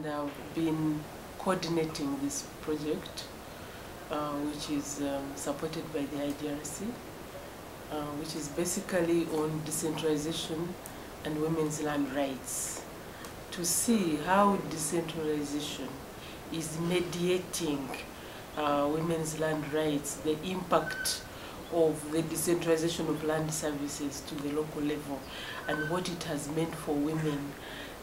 and I've been coordinating this project, which is supported by the IDRC, which is basically on decentralization and women's land rights, to see how decentralization is mediating women's land rights, the impact of the decentralization of land services to the local level, and what it has meant for women,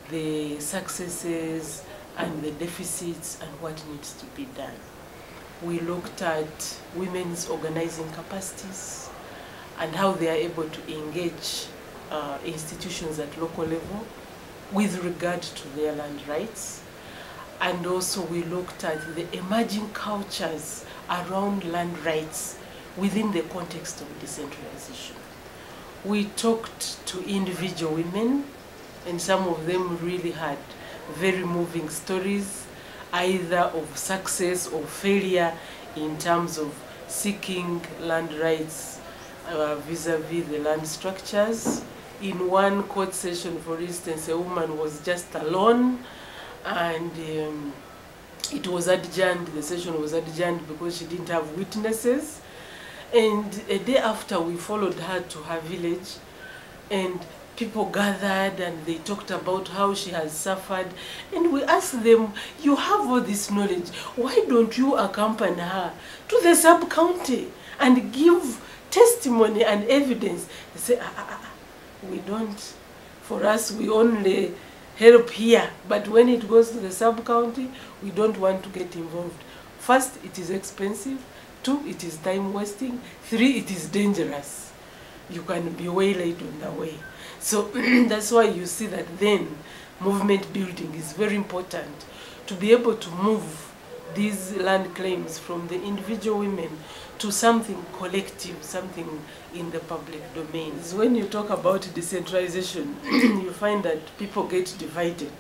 the successes and the deficits, and what needs to be done. We looked at women's organizing capacities and how they are able to engage institutions at local level with regard to their land rights. And also we looked at the emerging cultures around land rights within the context of decentralization. We talked to individual women, and some of them really had very moving stories, either of success or failure in terms of seeking land rights vis-a-vis the land structures. In one court session, for instance, a woman was just alone, and it was adjourned, the session was adjourned because she didn't have witnesses. And a day after, we followed her to her village, and people gathered and they talked about how she has suffered. And we asked them, you have all this knowledge, why don't you accompany her to the sub-county and give testimony and evidence? They say, we don't. For us, we only help here, but when it goes to the sub-county, we don't want to get involved. First, it is expensive. 2, it is time wasting. 3, it is dangerous. You can be waylaid on the way. So that's why you see that then movement building is very important, to be able to move these land claims from the individual women to something collective, something in the public domain. When you talk about decentralization, you find that people get divided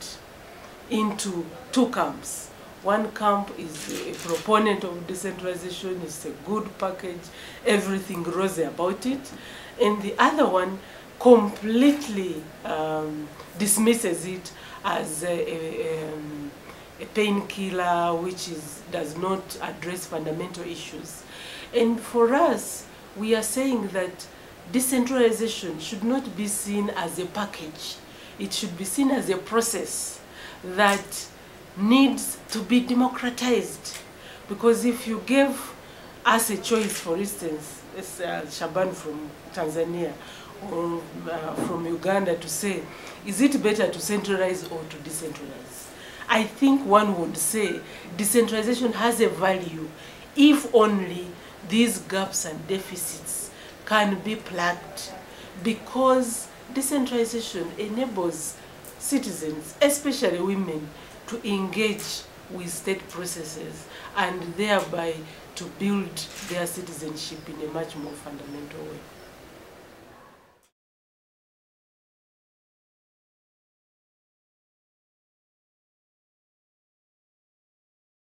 into 2 camps. One camp is a proponent of decentralization, it's a good package, everything rosy about it. And the other one completely dismisses it as a painkiller which does not address fundamental issues. And for us, we are saying that decentralization should not be seen as a package. It should be seen as a process that needs to be democratized. Because if you gave us a choice, for instance, Shaban from Tanzania or from Uganda, to say, is it better to centralize or to decentralize? I think one would say decentralization has a value if only these gaps and deficits can be plugged, because decentralization enables citizens, especially women, to engage with state processes and thereby to build their citizenship in a much more fundamental way.